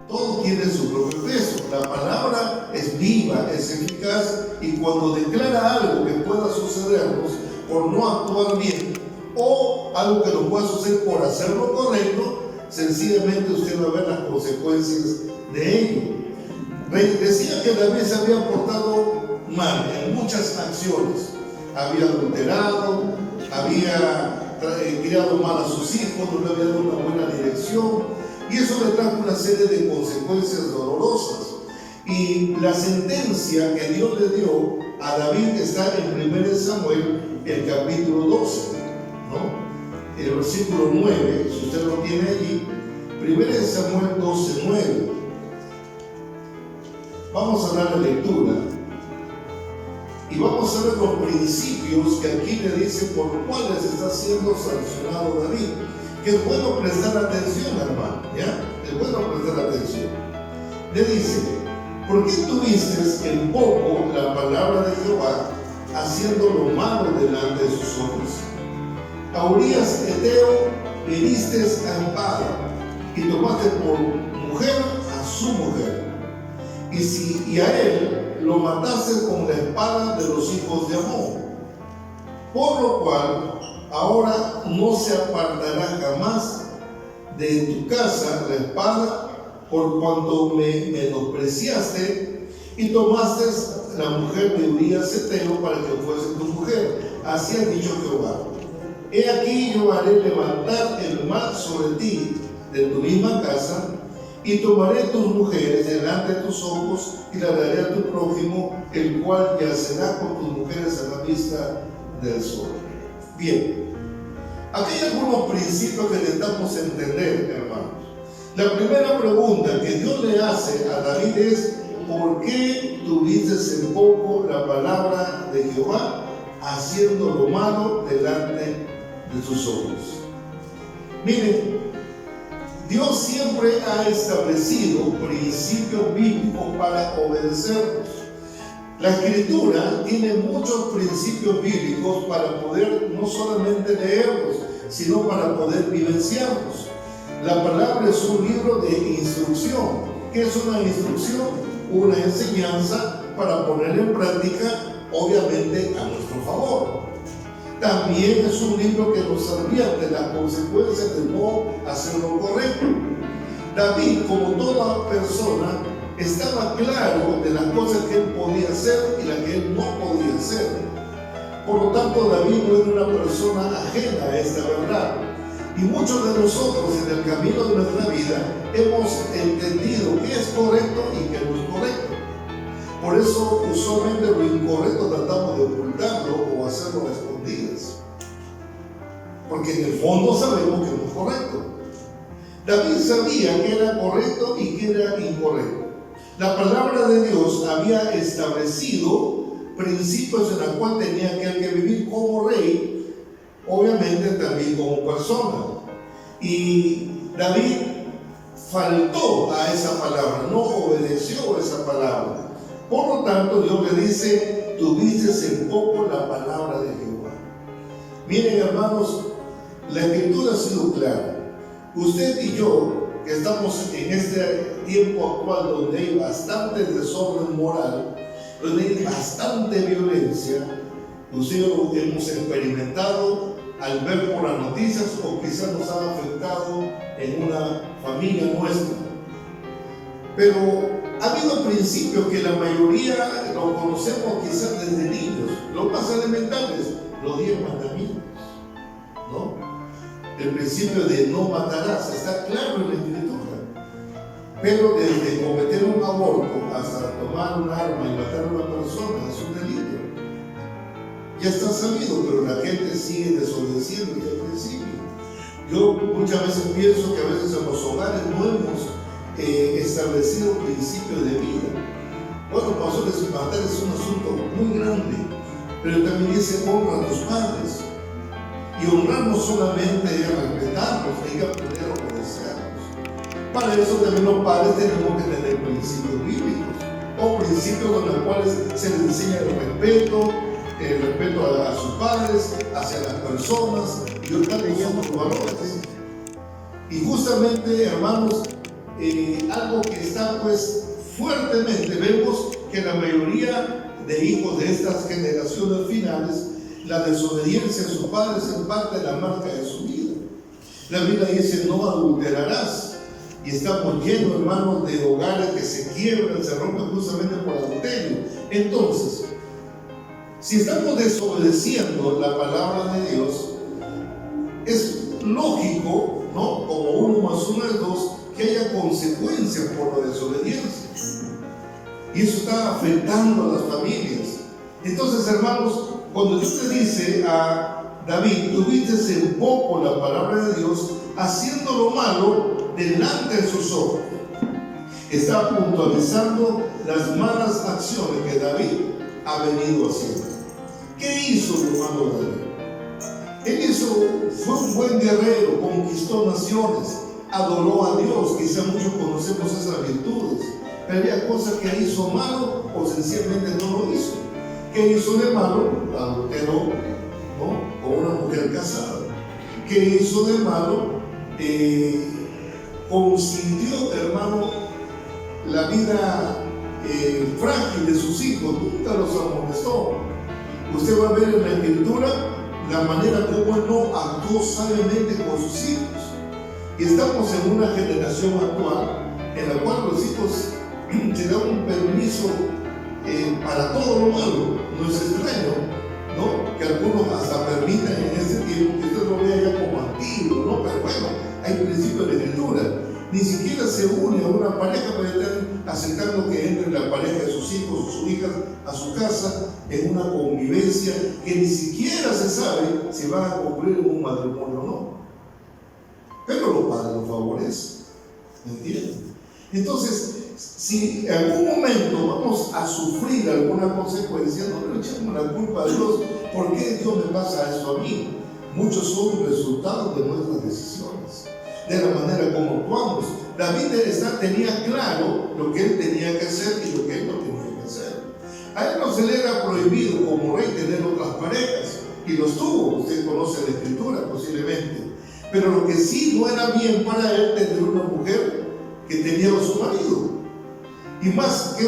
todo tiene su propio peso. La palabra es viva, es eficaz, y cuando declara algo que pueda sucedernos por no actuar bien, o algo que nos pueda suceder por hacer lo correcto, sencillamente usted va a ver las consecuencias de ello. Decía que David se había portado mal en muchas acciones. Había adulterado, había criado mal a sus hijos, no le había dado una buena dirección, y eso le trajo una serie de consecuencias dolorosas. Y la sentencia que Dios le dio a David está en 1 Samuel, el capítulo 12, ¿no? El versículo 9, si usted lo tiene allí, 1 Samuel 12, 9. Vamos a dar la lectura y vamos a ver los principios que aquí le dice por cuáles está siendo sancionado David. Que es bueno prestar atención, hermano, ¿ya? Es bueno prestar atención. Le dice: ¿por qué tuviste en poco la palabra de Jehová, haciendo lo malo delante de sus ojos? A Urías Eteo heriste a espada, y tomaste por mujer a su mujer, y a él lo mataste con la espada de los hijos de Amón. Por lo cual ahora no se apartará jamás de tu casa la espada, por cuanto me menospreciaste y tomaste la mujer de Urías Eteo para que fuese tu mujer. Así ha dicho Jehová: he aquí yo haré levantar el mal sobre ti de tu misma casa, y tomaré tus mujeres delante de tus ojos y las daré a tu prójimo, el cual yacerá con tus mujeres a la vista del sol. Bien, aquí hay algunos principios que necesitamos entender, hermanos. La primera pregunta que Dios le hace a David es: ¿por qué tuviste en poco la palabra de Jehová, haciendo lo malo delante de sus ojos? Miren, Dios siempre ha establecido principios bíblicos para obedecerlos. La Escritura tiene muchos principios bíblicos para poder no solamente leerlos, sino para poder vivenciarlos. La palabra es un libro de instrucción. ¿Qué es una instrucción? Una enseñanza para poner en práctica, obviamente, a nuestro favor. También es un libro que nos advierte las consecuencias de no hacer lo correcto. David, como toda persona, estaba claro de las cosas que él podía hacer y las que él no podía hacer. Por lo tanto, David no era una persona ajena a esta verdad. Y muchos de nosotros en el camino de nuestra vida hemos entendido qué es correcto y qué no es correcto. Por eso, usualmente lo incorrecto tratamos de ocultarlo o hacerlo a escondidas, porque en el fondo sabemos que no es correcto. David sabía que era correcto y que era incorrecto. La palabra de Dios había establecido principios en los cuales tenía aquel que vivir como rey, obviamente también como persona. Y David faltó a esa palabra, no obedeció a esa palabra. Por lo tanto, Dios le dice: tuviste en poco la palabra de Jehová. Miren, hermanos, la Escritura ha sido clara. Usted y yo, que estamos en este tiempo actual donde hay bastante desorden moral, donde hay bastante violencia, usted y yo lo hemos experimentado al ver por las noticias, o quizás nos ha afectado en una familia nuestra. Pero ha habido principios que la mayoría lo conocemos quizás desde niños, los más elementales, los 10 mandamientos, ¿no? El principio de no matarás está claro en la Escritura. Pero desde cometer un aborto hasta tomar un arma y matar a una persona es un delito. Ya está sabido, pero la gente sigue desobedeciendo el principio. Yo muchas veces pienso que a veces en los hogares no hemos establecido principios de vida. Bueno, pastores, matar es un asunto muy grande, pero también dice: honra a tus padres. Y honrar no solamente es respetarlos, hay que aprender a obedecerlos. Para eso también los padres tenemos que tener principios bíblicos, o principios con los cuales se les enseña el respeto a sus padres, hacia las personas, y ahorita somos valores. Y justamente, hermanos, algo que está pues fuertemente. Vemos que la mayoría de hijos de estas generaciones finales, la desobediencia a sus padres es parte de la marca de su vida. La Biblia dice: no adulterarás. Y estamos llenos, hermanos, de hogares que se quiebran, se rompen justamente por adulterio. Entonces, si estamos desobedeciendo la palabra de Dios, es lógico, ¿no?, como 1 más 1 es 2, que haya consecuencias por la desobediencia. Y eso está afectando a las familias. Entonces, hermanos, cuando Dios le dice a David: tuviste en poco la palabra de Dios, haciendo lo malo delante de sus ojos, está puntualizando las malas acciones que David ha venido haciendo. ¿Qué hizo el hermano David? Él fue un buen guerrero, conquistó naciones, adoró a Dios. Quizá muchos conocemos esas virtudes, pero había cosas que hizo malo o sencillamente no lo hizo. ¿Qué hizo de malo? Adulteró, ¿no?, con una mujer casada. ¿Qué hizo de malo? Consintió, hermano, la vida frágil de sus hijos, nunca los amonestó. Usted va a ver en la Escritura la manera como él no actuó sabiamente con sus hijos. Y estamos en una generación actual en la cual los hijos se dan un permiso para todo lo malo. No es extraño, ¿no?, que algunos hasta permitan en este tiempo, que usted lo vea ya como antiguo, ¿no? Pero bueno, hay principios de la Escritura. Ni siquiera se une a una pareja para estar aceptando que entre la pareja de sus hijos o sus hijas a su casa en una convivencia que ni siquiera se sabe si van a concluir en un matrimonio o no. Pero los padres lo favorecen, ¿me entienden? Entonces, si en algún momento vamos a sufrir alguna consecuencia, no le echemos la culpa a Dios. ¿Por qué Dios me pasa eso a mí? Muchos son resultados de nuestras decisiones, de la manera como actuamos. David tenía claro lo que él tenía que hacer y lo que él no tenía que hacer. A él no se le era prohibido como rey tener otras parejas, y los tuvo. Usted conoce la Escritura posiblemente. Pero lo que sí no era bien para él, tener una mujer que tenía a su marido. Y más que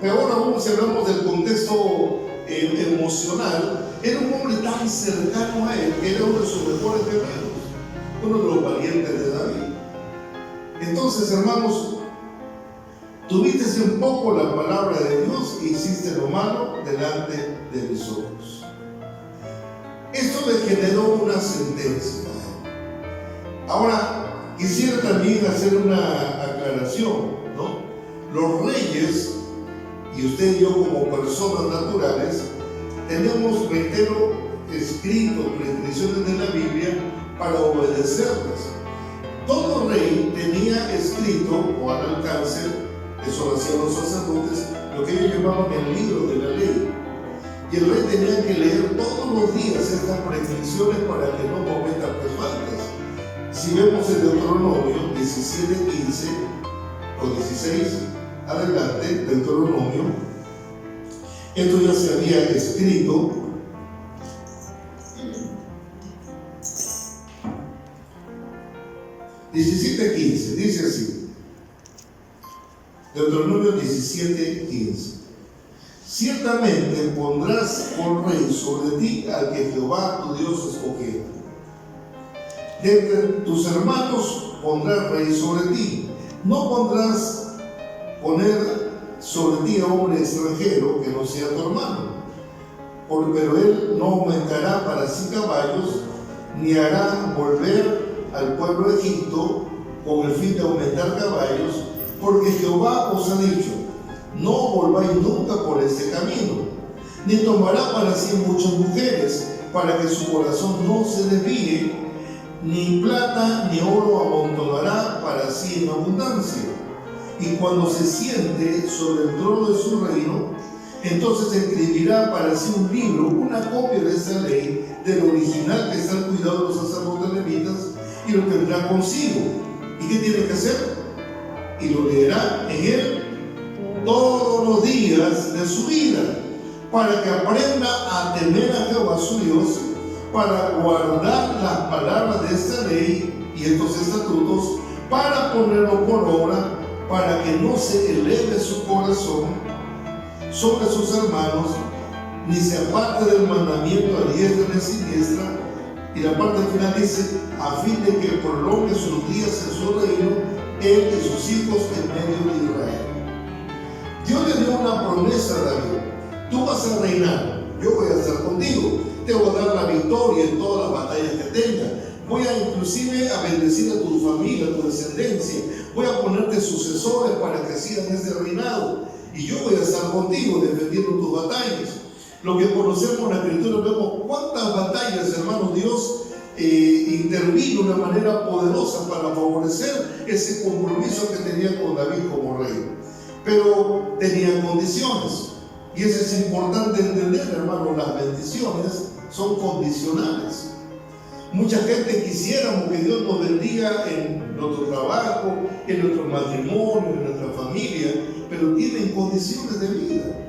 peor aún si hablamos del contexto emocional, era un hombre tan cercano a él, que era uno de sus mejores guerreros, uno de los valientes de David. Entonces, hermanos, tuviste en poco la palabra de Dios e hiciste lo malo delante de mis ojos. Esto le generó una sentencia. Ahora, quisiera también hacer una aclaración, ¿no? Los reyes, y usted y yo como personas naturales, tenemos, reitero, escritos, prescripciones de la Biblia para obedecerlas. Todo rey tenía escrito o al alcance, eso lo hacían los sacerdotes, lo que ellos llamaban el libro de la ley. Y el rey tenía que leer todos los días estas prescripciones para que no cometa faltas. Si vemos en Deuteronomio 17:15 o 16, adelante, Deuteronomio, esto ya se había escrito. (17:15) dice así, Deuteronomio 17:15: ciertamente pondrás por rey sobre ti al que Jehová tu Dios escogiera. De entre tus hermanos pondrás rey sobre ti. No pondrás poner sobre ti a hombre extranjero que no sea tu hermano, pero él no aumentará para sí caballos, ni hará volver al pueblo de Egipto con el fin de aumentar caballos, porque Jehová os ha dicho: no volváis nunca por este camino, ni tomará para sí muchas mujeres, para que su corazón no se desvíe, ni plata ni oro amontonará para sí en abundancia. Y cuando se siente sobre el trono de su reino, entonces escribirá para sí un libro, una copia de esta ley, del original que está al cuidado de los sacerdotes levitas, y lo tendrá consigo. ¿Y qué tiene que hacer? Y lo leerá en él todos los días de su vida, para que aprenda a temer a Jehová su Dios, para guardar las palabras de esta ley y estos estatutos, para ponerlo por obra que no se eleve su corazón sobre sus hermanos, ni se aparte del mandamiento a diestra ni a siniestra. Y la parte final dice, a fin de que prolongue sus días en su reino, él y sus hijos en medio de Israel. Dios le dio una promesa a David: tú vas a reinar, yo voy a estar contigo, te voy a dar la victoria en todas las batallas que tengas, voy a inclusive a bendecir a tu familia, a tu descendencia, voy a ponerte sucesores para que sigan ese reinado, y yo voy a estar contigo defendiendo tus batallas. Lo que conocemos en la Escritura, vemos cuántas batallas, hermano, Dios intervino de una manera poderosa para favorecer ese compromiso que tenía con David como rey. Pero tenía condiciones, y eso es importante entender, hermano. Las bendiciones son condicionales. Mucha gente quisiéramos que Dios nos bendiga en nuestro trabajo, en nuestro matrimonio, en nuestra familia, pero tienen condiciones de vida.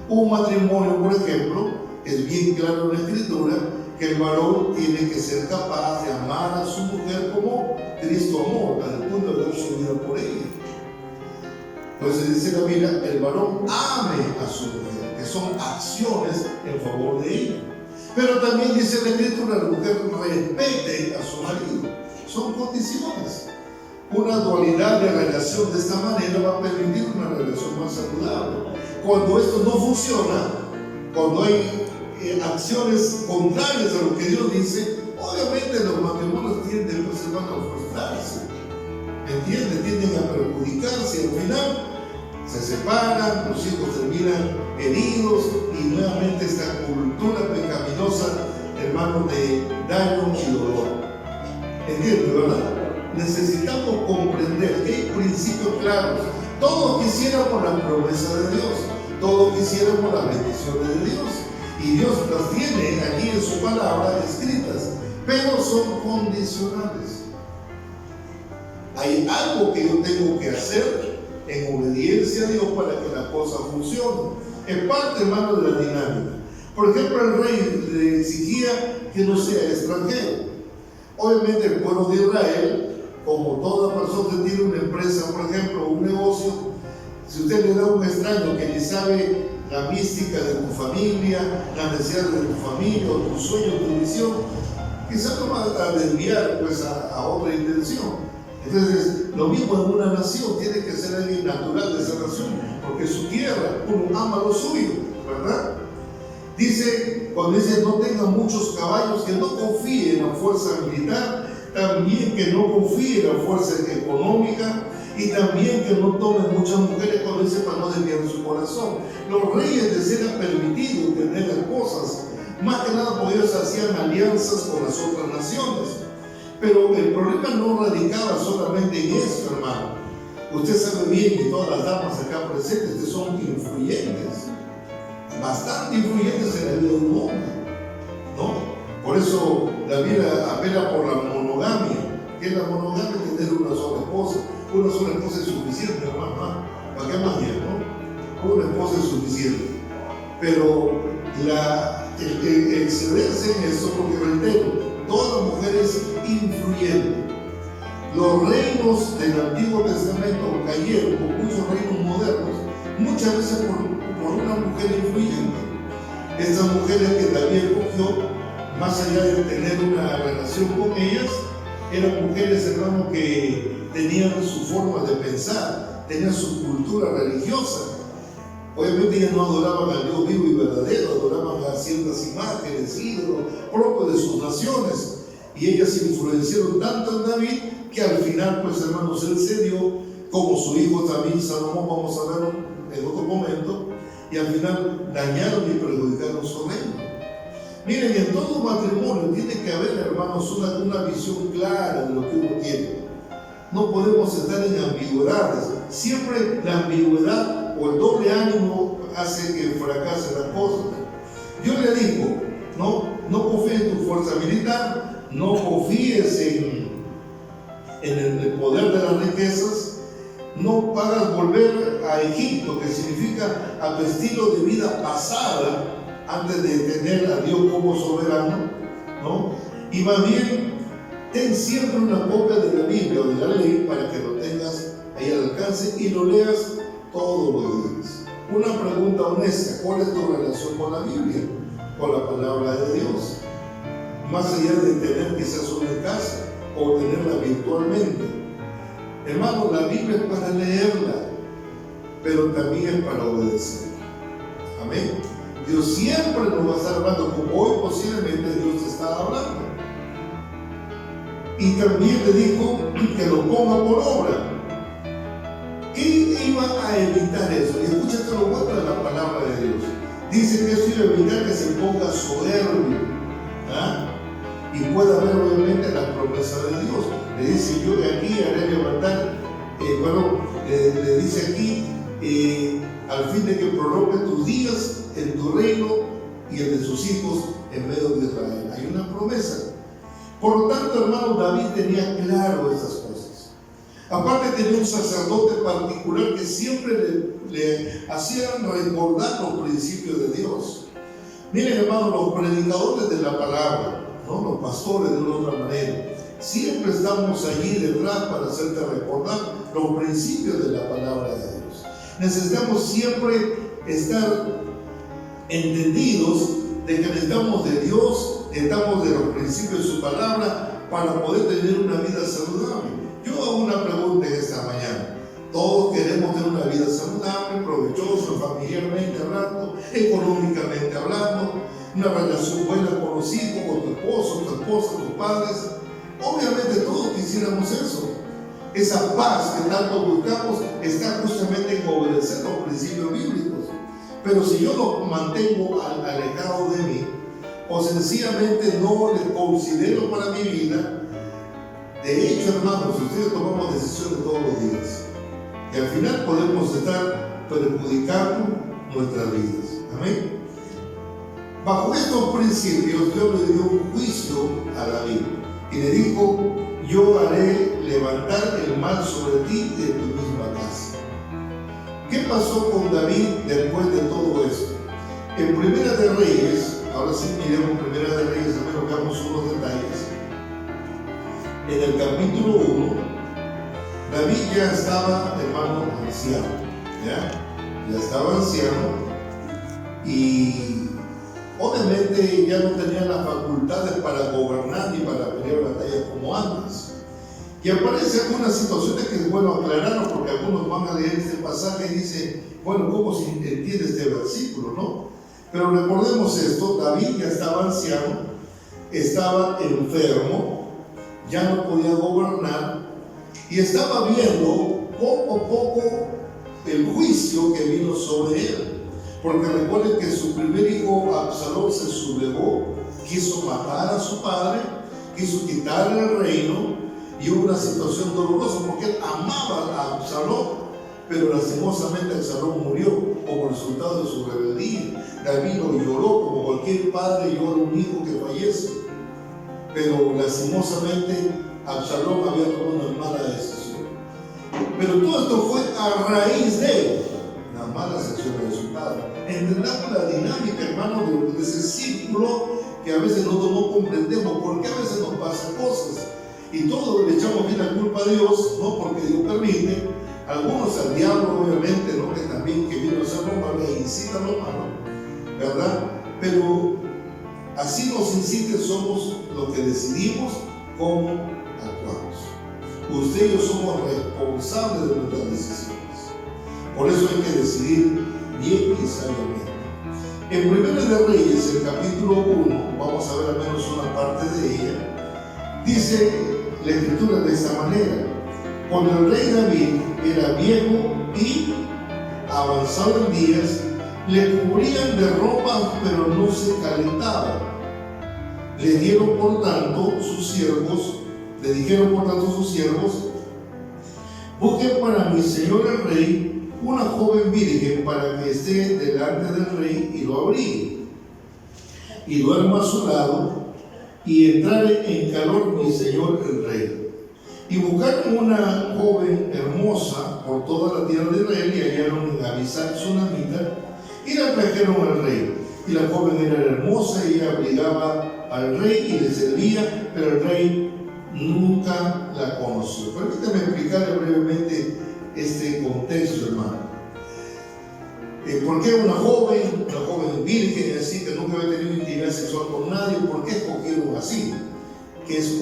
Un matrimonio, por ejemplo, es bien claro en la Escritura que el varón tiene que ser capaz de amar a su mujer como Cristo amó, al punto de dar su vida por ella. Entonces dice la Biblia, el varón ame a su mujer, que son acciones en favor de ella. Pero también dice la Escritura, la mujer respete a su marido. Son condiciones. Una dualidad de relación de esta manera va a permitir una relación más saludable. Cuando esto no funciona, cuando hay acciones contrarias a lo que Dios dice, obviamente los matrimonios tienden a frustrarse, ¿entiendes? Tienden a perjudicarse, y al final se separan, los hijos terminan heridos, y nuevamente esta cultura pecaminosa, hermano, de daño y dolor. ¿Entiendes, verdad? Necesitamos comprender que hay principios claros. Todos quisiéramos la promesa de Dios, todos quisiéramos las bendiciones de Dios, y Dios las tiene allí en su palabra escritas, pero son condicionales. Hay algo que yo tengo que hacer en obediencia a Dios para que la cosa funcione. Es parte, hermano, de la dinámica. Por ejemplo, el rey le exigía que no sea extranjero. Obviamente el pueblo de Israel, como toda persona que tiene una empresa, por ejemplo, un negocio, si usted le da a un extraño que le sabe la mística de tu familia, la necesidad de tu familia, o tu sueño, tu visión, quizás lo va a desviar pues a otra intención. Entonces, lo mismo en una nación, tiene que ser alguien natural de esa nación, porque es su tierra, uno ama lo suyo, ¿verdad? Dice, cuando dice no tenga muchos caballos, que no confíe en la fuerza militar, también que no confíe en la fuerza económica, y también que no tome muchas mujeres, cuando dice para no desviar su corazón. Los reyes les era permitido tener esposas, más que nada porque ellos hacían alianzas con las otras naciones. Pero el problema no radicaba solamente en eso, hermano. Usted sabe bien que todas las damas acá presentes son influyentes, bastante influyentes en la vida de un hombre, ¿no? Por eso la Biblia apela por la monogamia. ¿Qué es la monogamia? Tener una sola esposa. Una sola esposa es suficiente, hermano. ¿Para qué más bien, no? Una esposa es suficiente. Pero el excederse en eso, porque reitero, toda mujer es influyente. Los reinos del Antiguo Testamento cayeron, con muchos reinos modernos, muchas veces por una mujer influyente. Estas mujeres que David escogió, más allá de tener una relación con ellas, eran mujeres, hermano, que tenían su forma de pensar, tenían su cultura religiosa. Obviamente ellas no adoraban al Dios vivo y verdadero, adoraban a ciertas imágenes, ídolos propios de sus naciones. Y ellas influenciaron tanto en David que al final, pues hermanos, él se dio, como su hijo también Salomón, vamos a verlo en otro momento, y al final dañaron y perjudicaron su reino. Miren, en todo matrimonio tiene que haber, hermanos, una visión clara de lo que uno tiene. No podemos estar en ambigüedades. Siempre la ambigüedad o el doble ánimo hace que fracase la cosa. Yo le digo, no confíes en tu fuerza militar, no confíes en el poder de las riquezas, no hagas volver a Egipto, que significa a tu estilo de vida pasada, antes de tener a Dios como soberano, ¿no? Y más bien, ten siempre una copia de la Biblia o de la ley para que lo tengas ahí al alcance y lo leas todos los días. Una pregunta honesta: ¿cuál es tu relación con la Biblia, con la palabra de Dios? Más allá de tener quizás una en casa o tenerla virtualmente. Hermano, la Biblia es para leerla, pero también es para obedecerla. Amén. Dios siempre nos va a estar hablando, como hoy posiblemente Dios te está hablando. Y también le dijo que lo ponga por obra. ¿Qué iba a evitar eso? Y escúchate lo bueno de la palabra de Dios. Dice que eso iba a evitar que se ponga soberbio, ¿ah? Y pueda ver obviamente la promesa de Dios. Le dice: yo de aquí haré levantar, le dice aquí, al fin de que prolongue tus días en tu reino y el de sus hijos en medio de Israel. Hay una promesa. Por lo tanto, hermano, David tenía claro esas cosas. Aparte, tenía un sacerdote particular que siempre le hacían recordar los principios de Dios. Miren, hermano, los predicadores de la palabra, ¿no? Los pastores de una otra manera, siempre estamos allí detrás para hacerte recordar los principios de la palabra de Dios. Necesitamos siempre estar entendidos de que necesitamos de Dios, necesitamos de los principios de su palabra para poder tener una vida saludable. Yo hago una pregunta en esta mañana. Todos queremos tener una vida saludable, provechosa, familiarmente hablando, económicamente hablando, una relación buena con los hijos, con tu esposo, tu esposa, tus padres. Obviamente todos quisiéramos eso. Esa paz que tanto buscamos está justamente en obedecer los principios bíblicos. Pero si yo lo mantengo alejado de mí, o sencillamente no le considero para mi vida, de hecho, hermanos, ustedes tomamos decisiones todos los días y al final podemos estar perjudicando nuestras vidas. Amén. Bajo estos principios, Dios le dio un juicio a David y le dijo: yo haré levantar el mal sobre ti de tu misma casa. ¿Qué pasó con David después de todo esto? En Primera de Reyes, ahora sí miremos Primera de Reyes, al menos veamos unos detalles. En el capítulo 1, David ya estaba, hermano, anciano, ya estaba anciano y obviamente ya no tenía las facultades para gobernar ni para pelear batallas como antes. Y aparecen algunas situaciones que es bueno aclarar, porque algunos van a leer este pasaje y dicen: bueno, ¿cómo se entiende este versículo, no? Pero recordemos esto: David ya estaba anciano, estaba enfermo, ya no podía gobernar y estaba viendo poco a poco el juicio que vino sobre él. Porque recuerden que su primer hijo Absalón se sublevó, quiso matar a su padre, quiso quitarle el reino, y hubo una situación dolorosa porque él amaba a Absalón, pero lastimosamente Absalón murió como resultado de su rebeldía. David lo lloró como cualquier padre llora un hijo que fallece, pero lastimosamente Absalón había tomado una mala decisión. Pero todo esto fue a raíz de las malas acciones de su padre. Entendamos la dinámica, hermano, de ese círculo que a veces no comprendemos, porque a veces nos pasan cosas y todos le echamos bien la culpa a Dios, no porque Dios permite. Algunos al diablo, obviamente, ¿no? Que también que vino a hacer lo malo e incita lo malo, ¿verdad? Pero así nos inciten, somos los que decidimos cómo actuamos. Usted y yo somos responsables de nuestras decisiones. Por eso hay que decidir bien y sabiamente. En Primera de Reyes, el capítulo 1, vamos a ver al menos una parte de ella, dice la escritura de esta manera: cuando el rey David era viejo y avanzado en días, le cubrían de ropa, pero no se calentaba. Le dijeron por tanto sus siervos, busquen para mi señor el rey una joven virgen para que esté delante del rey y lo abrigue, y duerma a su lado, y entrare en calor mi señor el rey. Y buscaron una joven hermosa por toda la tierra de Israel y hallaron en Abisag sunamita y la trajeron al rey. Y la joven era hermosa y ella obligaba al rey y le servía, pero el rey nunca la conoció. Permítame explicarle brevemente este contexto, hermano. ¿Por qué una joven virgen, así, que nunca había tenido intimidad sexual con nadie? ¿Por qué escogieron así? Que es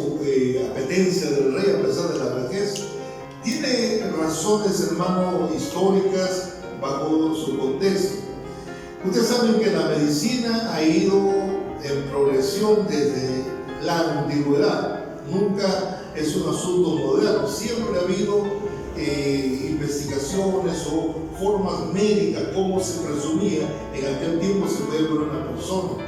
apetencia del rey a pesar de la vejez. Tiene razones, hermano, históricas bajo su contexto. Ustedes saben que la medicina ha ido en progresión desde la antigüedad. Nunca es un asunto moderno. Siempre ha habido investigaciones o formas médicas, como se presumía en aquel tiempo se puede ver una persona.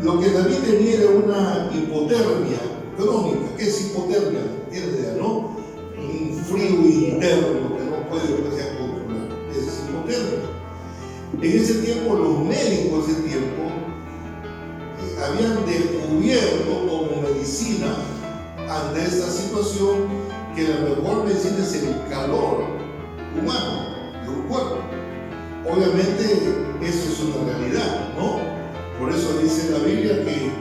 Lo que David tenía era una hipotermia crónica. ¿Qué es hipotermia? ¿Tiene idea, no? Un frío interno que no puede controlar. Esa es hipotermia. En ese tiempo, los médicos de ese tiempo habían descubierto como medicina ante esta situación que la mejor medicina es el calor humano de un cuerpo. Obviamente, eso es una realidad, ¿no? Por eso dice la Biblia que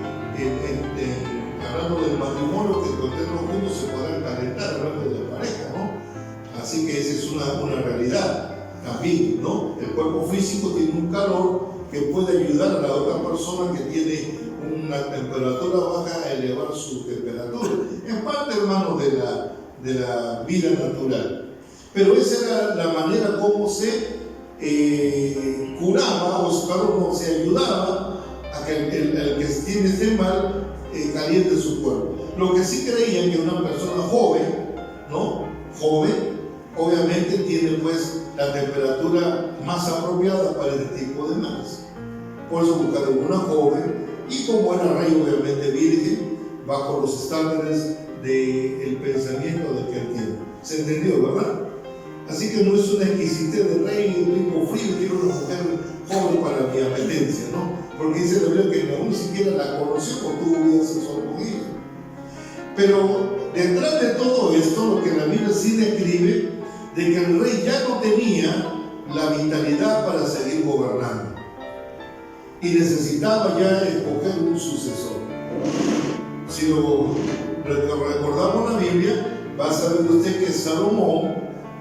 hablando del matrimonio, que cuando estén juntos se podrán calentar, hablando de la pareja, ¿no? Así que esa es una realidad también, ¿no? El cuerpo físico tiene un calor que puede ayudar a la otra persona que tiene una temperatura baja a elevar su temperatura. Es parte, hermano, de la vida natural. Pero esa era la manera como se curaba o se ayudaba a que el que tiene este mal caliente su cuerpo. Lo que sí creían que una persona joven, ¿no? Joven, obviamente tiene pues la temperatura más apropiada para este tipo de males. Por eso buscaron una joven y como era rey, obviamente virgen, bajo los estándares del pensamiento de aquel tiempo. ¿Se entendió, verdad? Así que no es una exquisitez de rey, tengo frío, quiero una mujer joven para mi apetencia, ¿no? Porque dice la Biblia que aún siquiera la conoció o tuvo vida sexual con ella. Pero detrás de todo esto, lo que la Biblia sí describe, de que el rey ya no tenía la vitalidad para seguir gobernando y necesitaba ya escoger un sucesor. Si lo recordamos la Biblia, va a saber usted que Salomón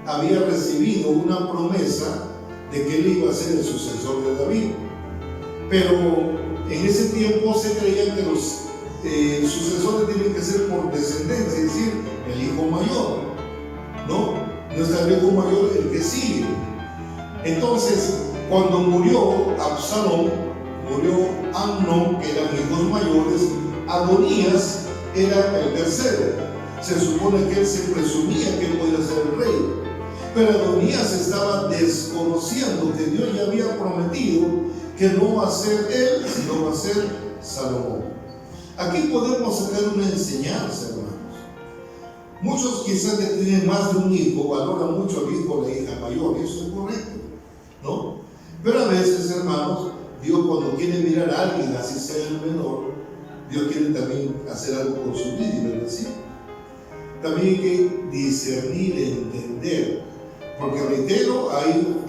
había recibido una promesa de que él iba a ser el sucesor de David. Pero en ese tiempo se creía que los sucesores tienen que ser por descendencia, es decir, el hijo mayor, ¿no? No es el hijo mayor el que sigue. Entonces, cuando murió Absalón, murió Amnón, que eran hijos mayores, Adonías era el tercero. Se supone que él se presumía que él podía ser el rey. Pero Adonías estaba desconociendo que Dios ya había prometido que no va a ser él, sino va a ser Salomón. Aquí podemos sacar una enseñanza, hermanos. Muchos quizás que tienen más de un hijo valoran mucho al hijo o la hija mayor, y eso es correcto, ¿no? Pero a veces, hermanos, Dios cuando quiere mirar a alguien, así sea el menor, Dios quiere también hacer algo con su vida y bendecir. También hay que discernir, entender, porque reitero, hay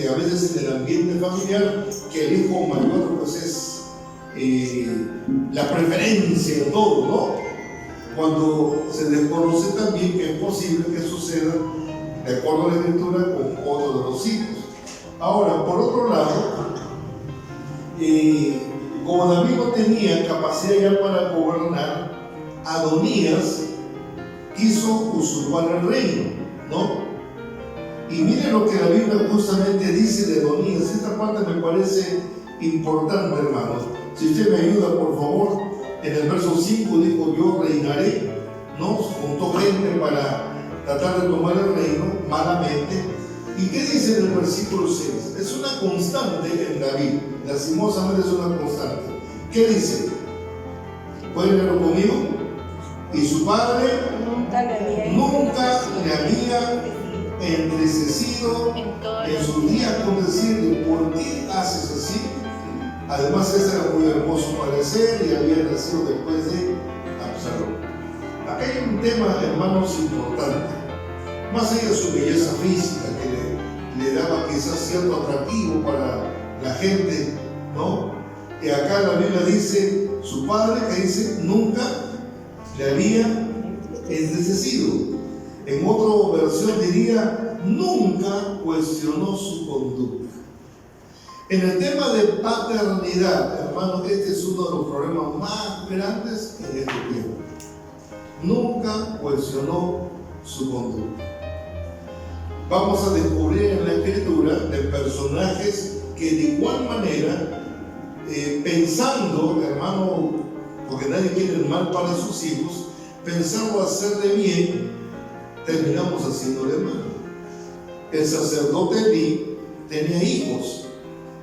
a veces en el ambiente familiar que el hijo mayor pues es la preferencia de todo, ¿no? Cuando se desconoce también que es posible que suceda, de acuerdo a la Escritura, con otro de los hijos. Ahora, por otro lado, como David no tenía capacidad ya para gobernar, Adonías quiso usurpar el reino, ¿no? Y miren lo que la Biblia justamente dice de Adonías. Esta parte me parece importante, hermanos. Si usted me ayuda, por favor, en el verso 5 dijo: yo reinaré, ¿no? Juntó gente para tratar de tomar el reino malamente. ¿Y qué dice en el versículo 6? Es una constante en David, lastimosamente es una constante. ¿Qué dice? ¿Pueden leerlo conmigo? Y su padre nunca le había entristecido en sus días con decirle: ¿por qué haces así? Además, ese era muy hermoso parecer y había nacido después de Absalón. Acá hay un tema, hermanos, importante. Más allá de su belleza física, que le daba quizás cierto atractivo para la gente, ¿no? Y acá la Biblia dice, su padre, que dice, nunca le había entristecido. En otra versión diría, nunca cuestionó su conducta. En el tema de paternidad, hermanos, este es uno de los problemas más grandes en este tiempo. Nunca cuestionó su conducta. Vamos a descubrir en la Escritura de personajes que de igual manera, pensando, hermano, porque nadie quiere el mal para sus hijos, pensando hacerle bien, terminamos haciéndole mal. El sacerdote Elí tenía hijos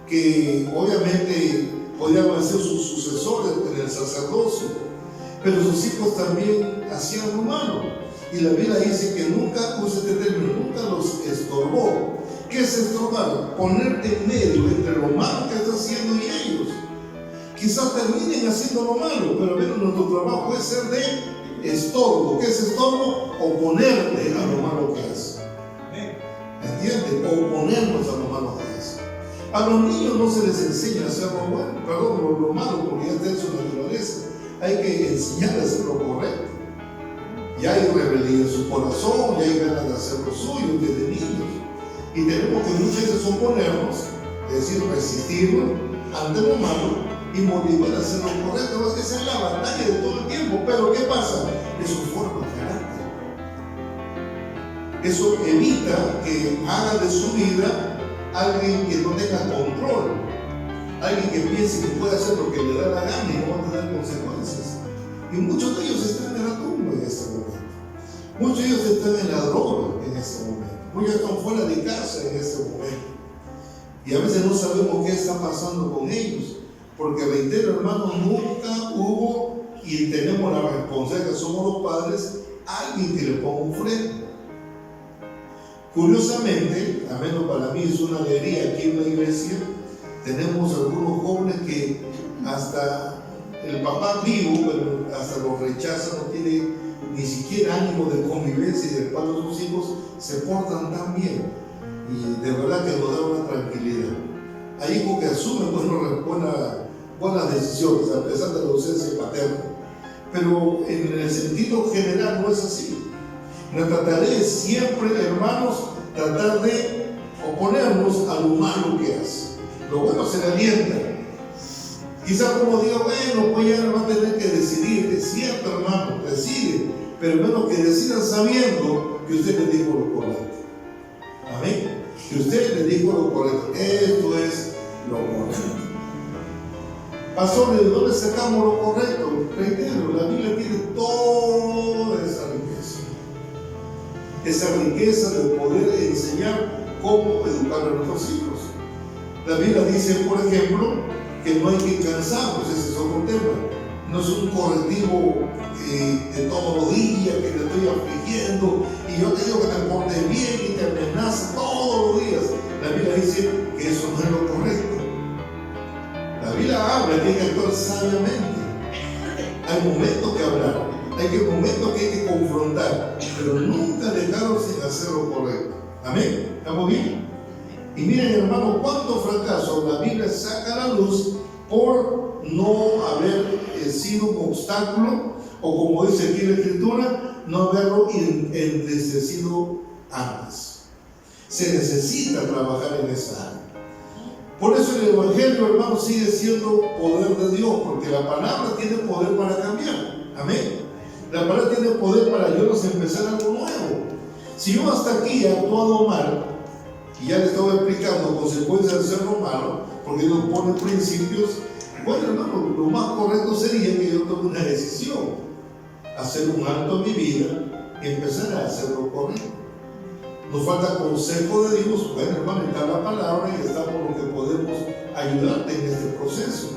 que obviamente podían ser sus sucesores en el sacerdocio, pero sus hijos también hacían lo malo. Y la Biblia dice que nunca, usa este término, nunca los estorbó. ¿Qué es estorbar? Ponerte en medio entre lo malo que está haciendo y ellos. Quizás terminen haciendo lo malo, pero menos nuestro trabajo puede ser de estorbo. ¿Qué es estorbo? Oponerte a lo malo que hace. ¿Entiendes? Oponernos a lo malo que hace. A los niños no se les enseña a hacer lo bueno, perdón, lo malo, porque ya está en su naturaleza. Hay que enseñarles a hacer lo correcto. Ya hay rebeldía en su corazón, ya hay ganas de hacer lo suyo desde niños. Y tenemos que muchas veces oponernos, es decir, resistirnos ante lo malo y motivar a hacer lo correcto. Esa es la batalla de todo el tiempo. Pero ¿qué pasa? Eso forma carácter. Eso evita que haga de su vida alguien que no tenga control, alguien que piense que puede hacer lo que le da la gana y no va a tener consecuencias. Y muchos de ellos están en la tumba en este momento. Muchos de ellos están en la droga en este momento. Muchos están fuera de casa en este momento. Y a veces no sabemos qué está pasando con ellos. Porque reitero, hermanos, nunca hubo, y tenemos la responsabilidad que somos los padres, alguien que le ponga un freno. Curiosamente, al menos para mí es una alegría aquí en la iglesia, tenemos algunos jóvenes que hasta el papá vivo, pero hasta los rechaza, no tiene ni siquiera ánimo de convivencia y del padre de sus hijos, se portan tan bien. Y de verdad que nos da una tranquilidad. Hay hijos que asumen buenas decisiones, a pesar de la ausencia paterna. Pero en el sentido general no es así. Nuestra tarea es siempre, hermanos, tratar de oponernos a lo malo que hace. Lo bueno se le alienta. Quizás como diga, bueno, pues ya va a tener que decidir. Es cierto, hermano, decide, pero menos que decidan sabiendo que usted le dijo lo correcto. Amén. Que usted le dijo lo correcto. Esto es lo correcto. Pastor, ¿de dónde sacamos lo correcto? Reitero, la Biblia tiene toda esa riqueza. Esa riqueza de poder enseñar cómo educar a nuestros hijos. La Biblia dice, por ejemplo, que no hay que cansarnos, ese es otro tema. No es un correctivo de todos los días que te estoy afligiendo y yo te digo que te portes bien y te amenazas todos los días. La Biblia dice que eso no es lo correcto. La Biblia habla que hay que actuar sabiamente. Hay momentos que hablar, hay momentos que hay que confrontar, pero nunca dejarlos sin hacer lo correcto. Amén. ¿Estamos bien? Y miren, hermano, cuántos fracasos la Biblia saca a la luz por no haber sido un obstáculo, o como dice aquí la Escritura, no haberlo entristecido antes. Se necesita trabajar en esa área. Por eso el Evangelio, hermano, sigue siendo poder de Dios, porque la palabra tiene poder para cambiar. Amén. La palabra tiene poder para ayudarnos a empezar algo nuevo. Si yo hasta aquí he actuado mal, y ya le estaba explicando consecuencias de hacerlo malo, porque Dios pone principios, bueno, hermano, lo más correcto sería que yo tome una decisión, hacer un alto en mi vida y empezar a hacer lo correcto. Nos falta consejo de Dios. Bueno, hermano, está la palabra y estamos lo que podemos ayudarte en este proceso.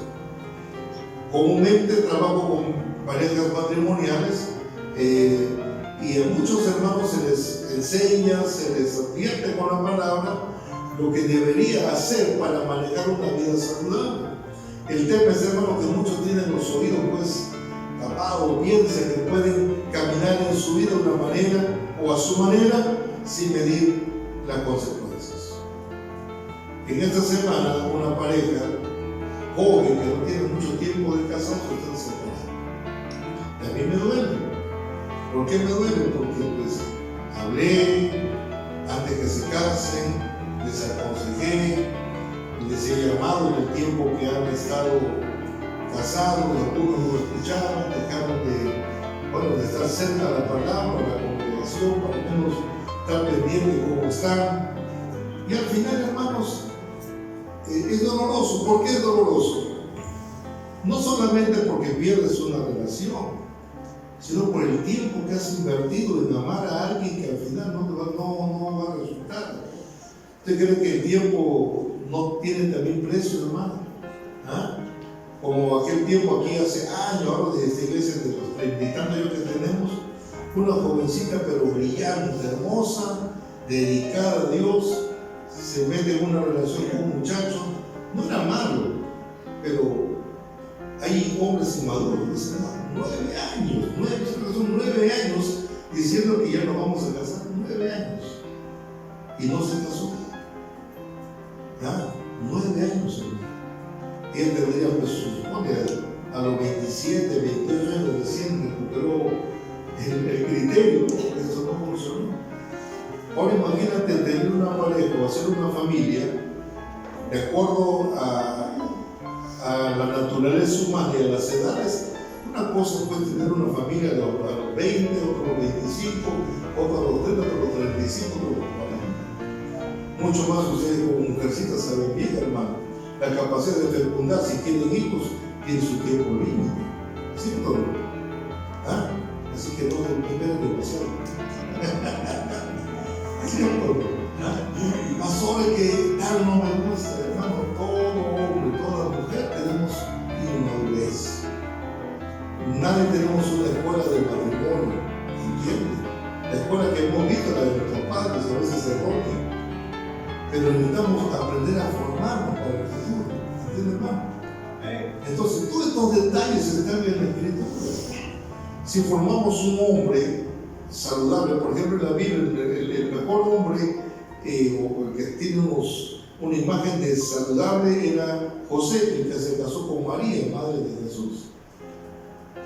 Comúnmente trabajo con parejas matrimoniales y a muchos hermanos se les enseña, se les advierte con la palabra lo que debería hacer para manejar una vida saludable. El tema es, hermano, que muchos tienen los oídos pues tapados, piensan que pueden caminar en su vida de una manera o a su manera sin medir las consecuencias. En esta semana una pareja joven que no tiene mucho tiempo de casados están separados. Y a mí me duele. ¿Por qué me duele? Porque pues hablé, han antes que se casen, les aconsejé, les he llamado en el tiempo que han estado casados, algunos no escucharon, dejaron de estar cerca de la palabra, de la congregación, para al menos estar pendientes de cómo están. Y al final, hermanos, es doloroso. ¿Por qué es doloroso? No solamente porque pierdes una relación, sino por el tiempo que has invertido en amar a alguien que al final no va a resultar. ¿Usted cree que el tiempo no tiene también precio, hermano? ¿Ah? Como aquel tiempo aquí hace años, ahora de esta iglesia de los 30 y tantos años que tenemos, una jovencita pero brillante, hermosa, dedicada a Dios, se mete en una relación con un muchacho. No era malo, pero hay hombres inmaduros, dicen, 9 años diciendo que ya nos vamos a casar, 9 años, y no se casó. 9 años, hermano. Ella tendría, pues, supone, a los 27, 28 años recién recuperó el criterio, porque eso no funcionó. Ahora imagínate tener una pareja o hacer una familia de acuerdo a la naturaleza humana y a las edades. Una cosa puede tener una familia a los 20, otro a los 25, otro a los 30, otro a los 35, otro a los 40. Mucho más ustedes como mujercitas saben bien, hermano. La capacidad de fecundar, si tienen hijos, tiene su tiempo límite. ¿Cierto? Así que no esperen demasiado. ¿Cierto? Pasó de que tal no me gusta, hermano. Todo hombre, toda mujer tenemos inmadurez. Nadie tenemos una escuela de matrimonio, ¿entiendes? La escuela que hemos visto, la de nuestros padres, a veces errónea. Pero necesitamos aprender a formarnos para el futuro, ¿entiendes, hermano? Entonces, todos estos detalles están en la Escritura. Si formamos un hombre saludable, por ejemplo, en la Biblia, el mejor hombre o el que tiene una imagen de saludable era José, el que se casó con María, madre de Jesús.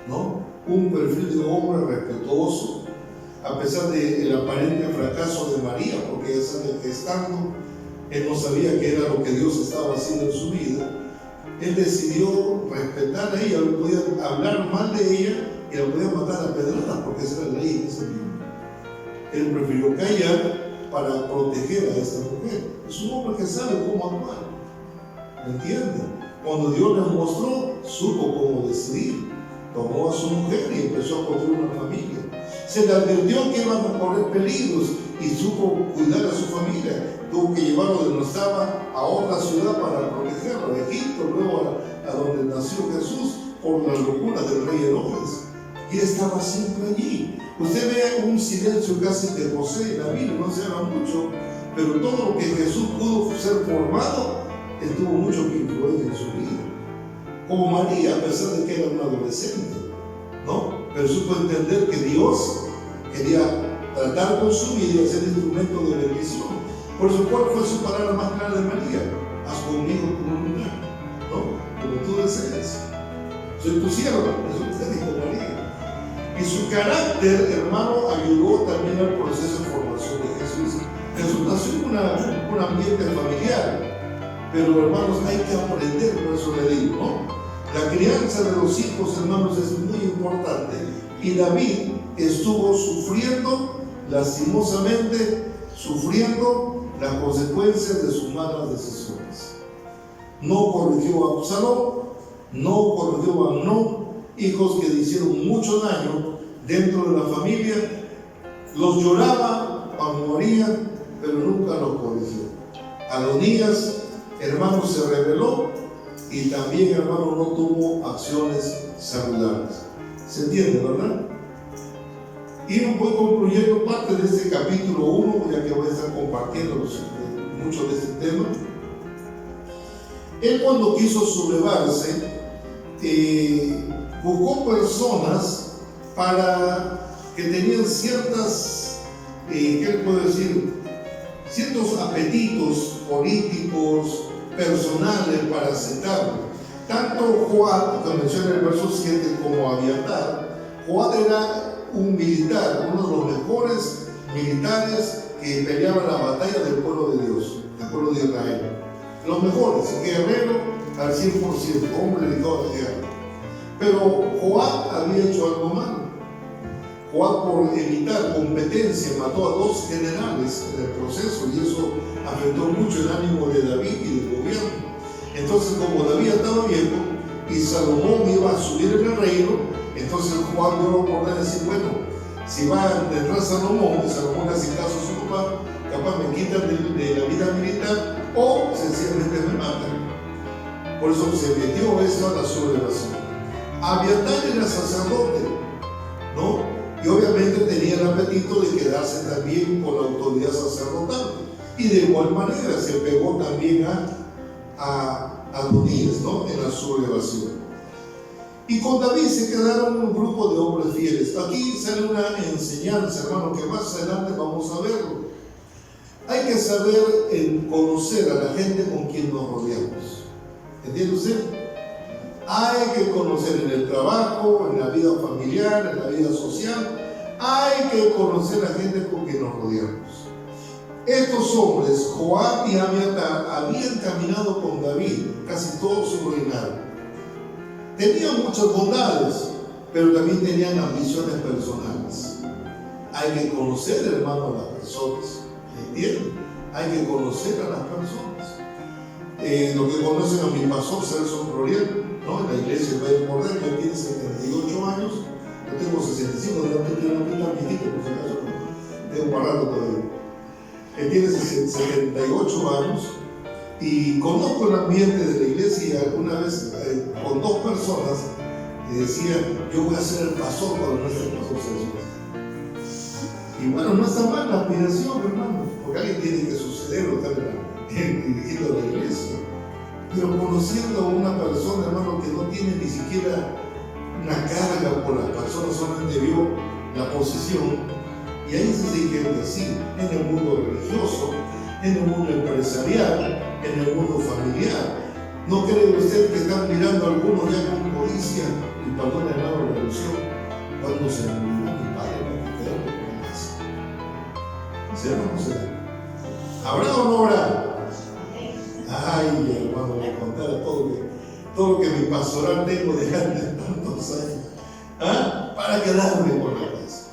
¿No? Un perfil de hombre respetuoso, a pesar del aparente fracaso de María, porque ella sabe que estando, él no sabía qué era lo que Dios estaba haciendo en su vida. Él decidió respetar a ella, no podía hablar mal de ella y la podía matar a pedradas, porque esa era la ley en ese tiempo. Él prefirió callar para proteger a esta mujer. Es un hombre que sabe cómo actuar, ¿entiende? Cuando Dios le mostró, supo cómo decidir. Tomó a su mujer y empezó a construir una familia. Se le advirtió que iban a correr peligros y supo cuidar a su familia. Tuvo que llevarlo de donde estaba a otra ciudad para protegerlo, a Egipto, luego a donde nació Jesús, por las locuras del rey Herodes. Y estaba siempre allí. Usted ve un silencio casi de José en la Biblia, no se habla mucho, pero todo lo que Jesús pudo ser formado, él tuvo mucho que influir en su vida. Como María, a pesar de que era una adolescente, ¿no? Pero supo entender que Dios quería tratar con su vida y ser instrumento de bendición. Por eso, ¿cuál fue su palabra más clara de María? Haz conmigo como un lugar, ¿no? Como tú deseas. Soy tu sierva, eso te dijo María. Y su carácter, hermano, ayudó también al proceso de formación de Jesús. Jesús nació en un ambiente familiar, pero hermanos, hay que aprender, por eso le digo, ¿no? La crianza de los hijos, hermanos, es muy importante. Y David estuvo sufriendo, lastimosamente, las consecuencias de sus malas decisiones. No corrigió a Absalón, no corrigió a Amnón, hijos que le hicieron mucho daño dentro de la familia. Los lloraba cuando morían, pero nunca los corrigió. Adonías, hermano, se rebeló y también, hermano, no tuvo acciones saludables. ¿Se entiende, verdad? Y voy concluyendo parte de este capítulo 1, ya que voy a estar compartiendo mucho de este tema. Él, cuando quiso sublevarse, buscó personas para que tenían ciertas, ¿qué le puedo decir? Ciertos apetitos políticos, personales para aceptarlo. Tanto Joab, que menciona el verso 7, como Abiatar. Joab era un militar, uno de los mejores militares que peleaban la batalla del pueblo de Dios, del pueblo de Israel. Los mejores, guerrero al 100%, hombre dedicado a la guerra. Pero Joab había hecho algo malo. Joab, por evitar competencia, mató a 2 generales en el proceso, y eso afectó mucho el ánimo de David y del gobierno. Entonces, como David estaba viejo y Salomón iba a subir en el reino, entonces Joab dio la oportunidad de decir, bueno, si va detrás de Salomón, y Salomón le hace caso a su papá, capaz me quitan de la vida militar o sencillamente me matan. Por eso se metió esto a la sublevación. Abiatar era sacerdote, ¿no? Y obviamente tenía el apetito de quedarse también con la autoridad sacerdotal. Y de igual manera se pegó también a Adonías, ¿no? En la sublevación. Y con David se quedaron un grupo de hombres fieles. Aquí sale una enseñanza, hermano, que más adelante vamos a verlo. Hay que saber conocer a la gente con quien nos rodeamos. ¿Entiende usted? Hay que conocer en el trabajo, en la vida familiar, en la vida social. Hay que conocer a la gente con quien nos rodeamos. Estos hombres, Joab y Abiatar, habían caminado con David casi todo su reinado. Tenían muchas bondades, pero también tenían ambiciones personales. Hay que conocer, hermano, a las personas. ¿Entienden? Hay que conocer a las personas. Lo que conocen a mi pastor Celso Floriel, ¿no? En la iglesia del Cordero, que tiene 78 años. Yo tengo 65, no estoy tan viejito, por si acaso, tengo un rato todavía. Él tiene 78 años. Y conozco el ambiente de la iglesia, y alguna vez con 2 personas decía, yo voy a ser el pastor cuando no esté el pastor Celso. Y bueno, no está mal la aspiración, hermano, porque alguien tiene que suceder o estar dirigiendo la iglesia. Pero conociendo a una persona, hermano, que no tiene ni siquiera una carga por las personas, solamente vio la posición, y ahí se sigue así, en el mundo religioso, en el mundo empresarial, en el mundo familiar. ¿No cree usted que están mirando a algunos ya con codicia? Y perdón, hermano, la ilusión, cuando se murió mi padre, me quedaron con la casa. ¿Será o no será? ¿Habrá o no habrá? Ay, hermano, me contara todo lo que mi pastoral tengo de tantos años, ¿ah? Para quedarme con la casa,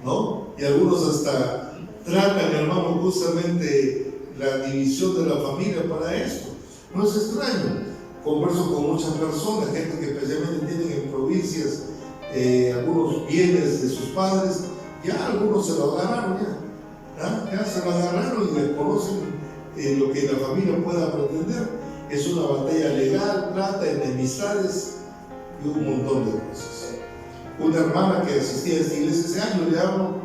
¿no? Y algunos hasta tratan, hermano, justamente la división de la familia para esto. No es extraño. Converso con muchas personas, gente que especialmente tienen en provincias algunos bienes de sus padres, ya algunos se lo agarraron, ya se lo agarraron y desconocen lo que la familia pueda pretender. Es una batalla legal, plata, enemistades y un montón de cosas. Una hermana que asistía a esta iglesia ese año, le hablo,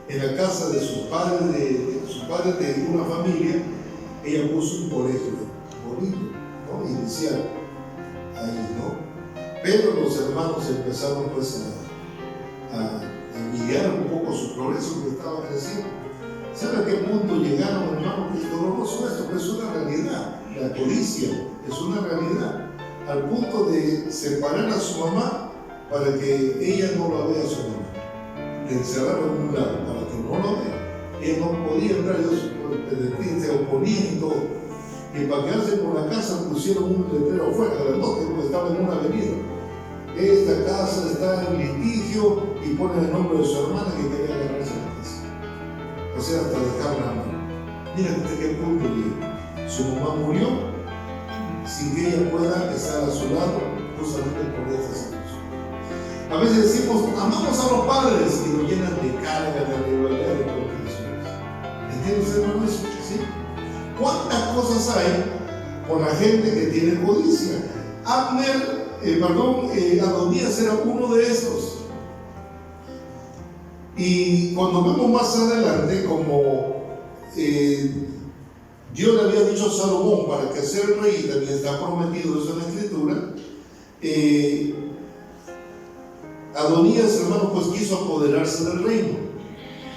en la casa de sus padres, de una familia, ella puso un colegio bonito, ¿no? Inicial, ahí, ¿no? Pero los hermanos empezaron pues a envidiar un poco su progreso que estaba creciendo. ¿Sabe a qué punto llegaron, hermano? Que es doloroso esto, pero es una realidad. La codicia es una realidad. Al punto de separar a su mamá para que ella no la vea a su mamá. Le encerraron en un lado para que no la vea. Ella no podía entrar, ellos se oponían y todo. Y para quedarse por la casa pusieron un letrero afuera, grandote, porque estaba en una avenida. Esta casa está en litigio, y ponen el nombre de su hermana que quería agarrarse la casa. O sea, hasta dejarla a mano. Mira hasta qué punto llegó. Su mamá murió sin que ella pueda estar a su lado, justamente por esta situación. A veces decimos, amamos a los padres, y nos llenan de carga, de rivalidad, de preocupaciones. ¿Entiendes, hermano, eso? ¿Sí? ¿Cuántas cosas hay por la gente que tiene codicia? Adonías era uno de estos. Y cuando vemos más adelante, como Dios le había dicho a Salomón para que sea el rey, y también está prometido eso en la escritura, Adonías, hermano, pues quiso apoderarse del reino.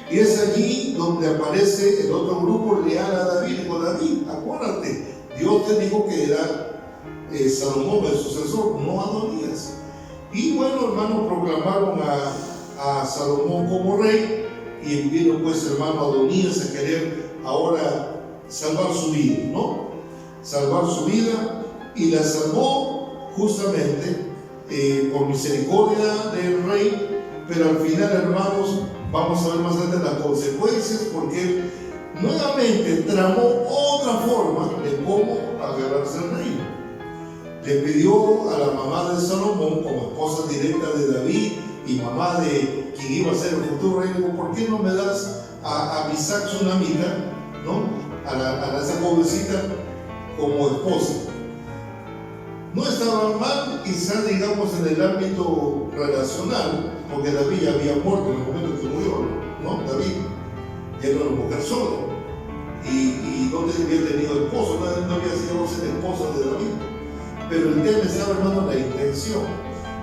Y es allí donde aparece el otro grupo leal a David. Dijo, David, acuérdate, Dios te dijo que era Salomón el sucesor, no Adonías. Y bueno, hermano, proclamaron a Salomón como rey, y vino pues hermano Adonías a querer ahora salvar su vida, ¿no? Salvar su vida, y la salvó justamente por misericordia del rey, pero al final, hermanos, vamos a ver más adelante las consecuencias, porque él nuevamente tramó otra forma de cómo agarrarse al reino. Le pidió a la mamá de Salomón, como esposa directa de David y mamá de quien iba a ser el futuro rey, dijo: ¿por qué no me das a Abisag Tsunamita, ¿no? a esa pobrecita como esposa? No estaba mal, quizás digamos en el ámbito relacional, porque David ya había muerto en el momento que murió, ¿no? David ya era una mujer sola y no había tenido esposo, no había sido ser esposa de David. Pero el tema estaba, hermano, en la intención,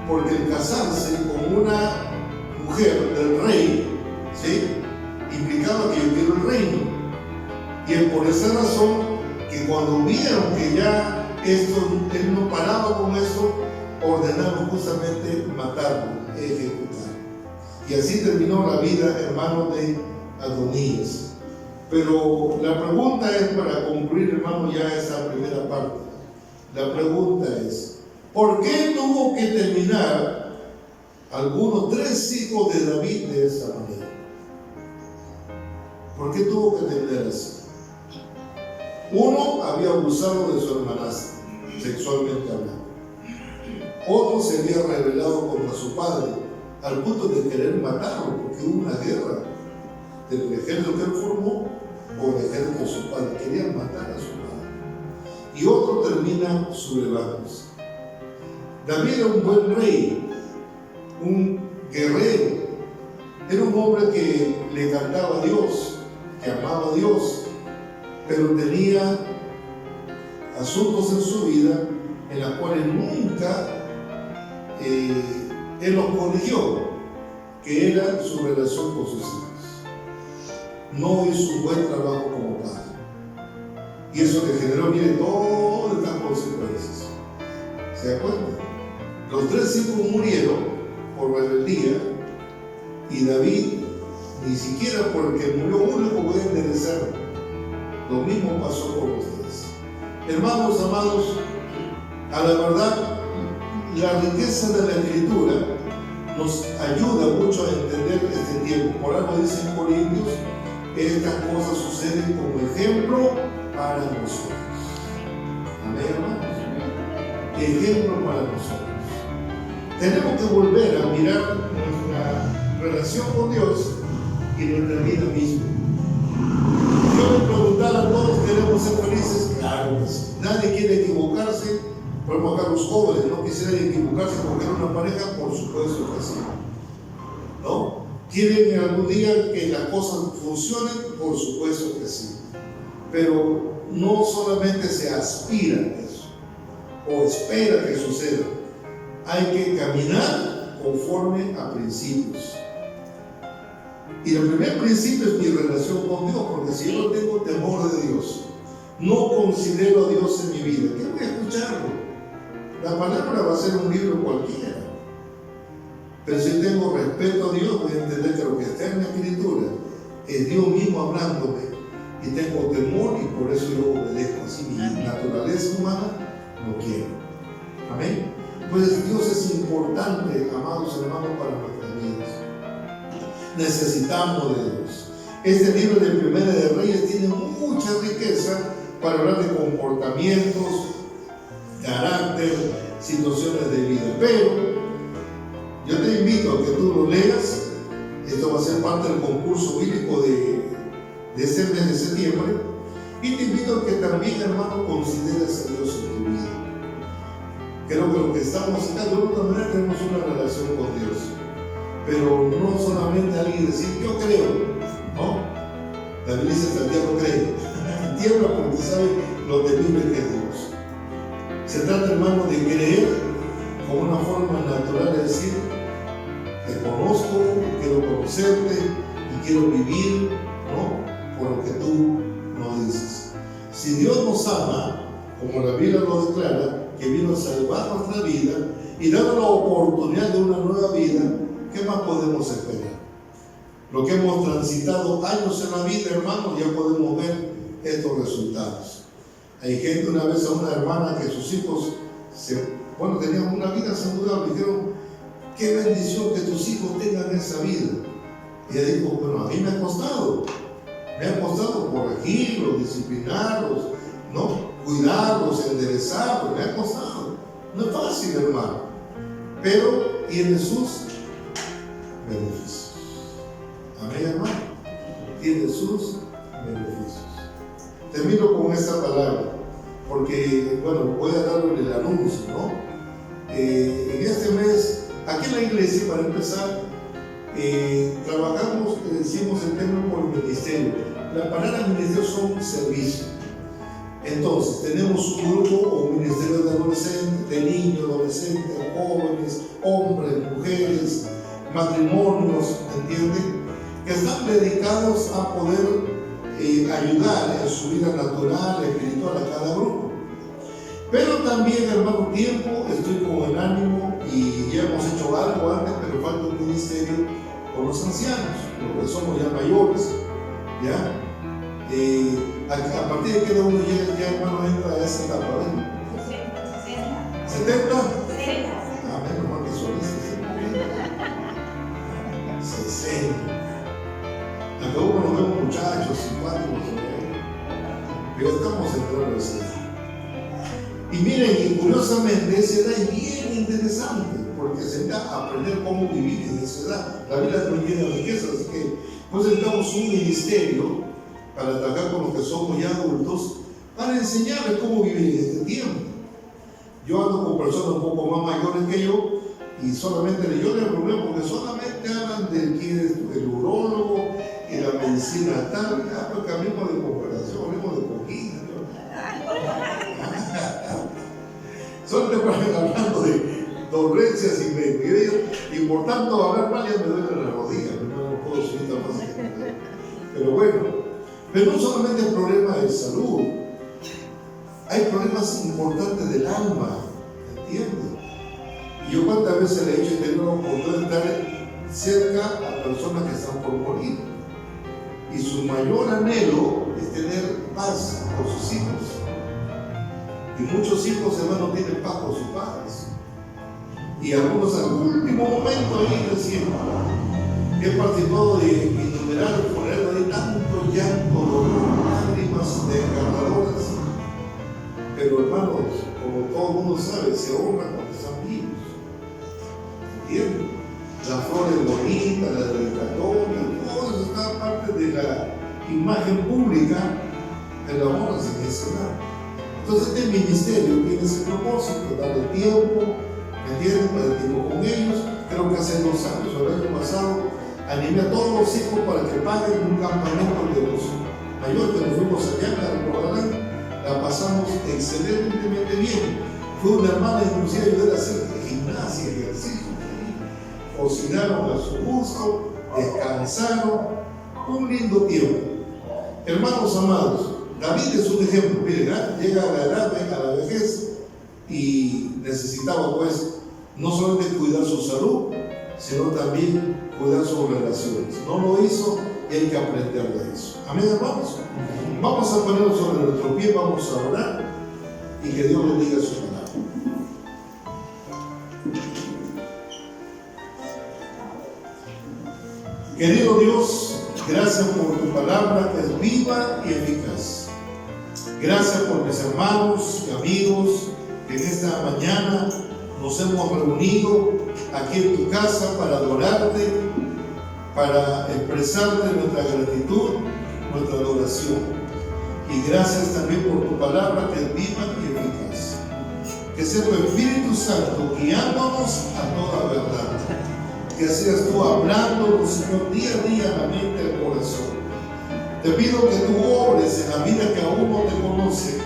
porque el casarse con una mujer del rey, ¿sí?, implicaba que yo quiero el reino. Y es por esa razón que cuando vieron que ya él no paraba con esto, ordenaron justamente matarlo, ejecutarlo. Y así terminó la vida, hermano, de Adonías. Pero la pregunta es, para concluir, hermano, ya esa primera parte. La pregunta es: ¿por qué tuvo que terminar algunos 3 hijos de David de esa manera? ¿Por qué tuvo que terminar así? Uno había abusado de su hermanastra, sexualmente hablando. Otro se había rebelado contra su padre, al punto de querer matarlo, porque hubo una guerra del ejército que él formó por el ejército de su padre. Querían matar a su padre. Y otro termina sublevándose. David era un buen rey, un guerrero. Era un hombre que le cantaba a Dios, que amaba a Dios, pero tenía asuntos en su vida en los cuales nunca él los corrigió, que era su relación con sus hijos. No hizo un buen trabajo como padre, y eso le generó, mire, todas estas consecuencias. ¿Se da cuenta? Los 3 hijos murieron por rebeldía, y David, ni siquiera porque murió uno, pudo enderezar. Lo mismo pasó con los 3. Hermanos amados, a la verdad, la riqueza de la Escritura nos ayuda mucho a entender este tiempo. Por algo dicen Corintios: estas cosas suceden como ejemplo para nosotros. Amén, hermanos. Ejemplo para nosotros. Tenemos que volver a mirar nuestra relación con Dios y nuestra vida misma. Yo me preguntara: ¿todos queremos ser felices? Claro que sí. Nadie quiere equivocarse. Por ejemplo, acá los jóvenes no quisieran equivocarse porque era una pareja, por supuesto que sí, ¿no? ¿Quieren algún día que las cosas funcionen? Por supuesto que sí. Pero no solamente se aspira a eso o espera que suceda. Hay que caminar conforme a principios. Y el primer principio es mi relación con Dios, porque si yo no tengo temor de Dios, no considero a Dios en mi vida, ¿qué voy a escucharlo? La palabra va a ser un libro cualquiera. Pero si tengo respeto a Dios, voy a entender que lo que está en la Escritura es Dios mismo hablándome, y tengo temor, y por eso yo obedezco. Así mi naturaleza humana no quiere. Amén. Pues Dios es importante, amados hermanos, para nuestras vidas. Necesitamos de Dios. Este libro de Primera de Reyes tiene mucha riqueza para hablar de comportamientos, carácter, situaciones de vida. Pero yo te invito a que tú lo leas. Esto va a ser parte del concurso bíblico de este mes de septiembre. Y te invito a que también, hermano, consideres a Dios en tu vida. Creo que lo que estamos acá, de otra manera, tenemos una relación con Dios. Pero no solamente alguien decir: yo creo, ¿no? La Biblia dice: Santiago cree. Tiembla porque sabe lo temible que es Dios. Se trata, hermano, de creer como una forma natural de decir: te conozco, quiero conocerte y quiero vivir, ¿no?, por lo que tú nos dices. Si Dios nos ama, como la Biblia lo declara, que vino a salvar nuestra vida y y darnos la oportunidad de una nueva vida, ¿qué más podemos esperar? lo que hemos transitado años en la vida, hermanos, ya podemos ver estos resultados. Hay gente, una vez a una hermana que sus hijos tenían una vida saludable, dijeron, qué bendición que tus hijos tengan esa vida. Y ella dijo, bueno, a mí me ha costado corregirlos, disciplinarlos, ¿no? Cuidarlos, enderezarlos, me ha costado. No es fácil, hermano, pero tiene sus beneficios. Amén, hermano. Tiene sus beneficios. Termino con esta palabra, porque, voy a darle el anuncio, ¿no? En este mes, aquí en la iglesia, para empezar, trabajamos, decimos el tema por ministerio. La palabra ministerio son servicios. Entonces, tenemos un grupo o un ministerio de adolescentes, de niños, adolescentes, jóvenes, hombres, mujeres, matrimonios, ¿entienden? Que están dedicados a poder ayudar en su vida natural, espiritual a cada grupo. Pero también, hermano, tiempo, estoy con el ánimo y ya hemos hecho algo antes, pero falta un ministerio con los ancianos, porque somos ya mayores, ¿ya? A partir de que uno ya hermano entra a esa etapa, ¿ven? 70. Ah, menos mal que son 60. Acá uno nos vemos muchachos, simpáticos, pero estamos entrando a esa edad. Y miren, y curiosamente esa edad es bien interesante, porque se da a aprender cómo vivir en esa edad. La vida no tiene riqueza, así que pues necesitamos un ministerio para trabajar con los que somos ya adultos, para enseñarles cómo vivir en este tiempo. Yo ando con personas un poco más mayores que yo, y solamente yo les problema porque solamente hablan de quién es el urólogo y la medicina tal, pues cambiamos de comparación, hablemos de coquina. Solamente hablando de dolencias y medidas, y por tanto hablar mal ya me duele la rodilla, no puedo subir tan fácil. Pero bueno, pero no solamente el problema de salud, hay problemas importantes del alma, ¿entiendes? Y yo cuántas veces le he dicho, he tenido la oportunidad de estar cerca a personas que están por morir, y su mayor anhelo es tener paz con sus hijos. Y muchos hijos, hermanos, no tienen paz con sus padres. Y algunos al último momento ahí recién. He participado de innumerables funerales, de tanto llanto, dolor, lágrimas desgarradoras. Pero hermanos, como todo el mundo sabe, se honra cuando están vivos. ¿Entienden? Las flores bonitas, la dedicatoria, todo eso está parte de la imagen pública de la honra sin necesidad. Entonces este ministerio tiene ese propósito, darle tiempo, ¿me entienden? Para tiempo con ellos. Creo que hace 2 años, o el año pasado, animé a todos los hijos para que paguen un campamento de los mayores, que nos fuimos allá, la recordarán, la pasamos excelentemente bien. Fue una hermana, inclusive ayudé a hacer gimnasia, ejercicio, cocinaron a su gusto, descansaron, un lindo tiempo. Hermanos amados, David es un ejemplo. Miren, llega a la edad, a la vejez, y necesitaba pues no solamente cuidar su salud, sino también cuidar sus relaciones. No lo hizo y hay que aprender de eso. Amén, hermanos. Vamos a ponernos sobre nuestro pie, vamos a orar y que Dios bendiga su palabra. Querido Dios, gracias por tu palabra que es viva y eficaz. Gracias por mis hermanos y amigos que en esta mañana nos hemos reunido aquí en tu casa para adorarte, para expresarte nuestra gratitud, nuestra adoración. Y gracias también por tu palabra que es viva y eficaz. Que sea tu Espíritu Santo guiándonos a toda verdad. Que seas tú hablándonos, Señor, día a día a la mente y al corazón. Te pido que tú obres en la vida que aún no te conoce,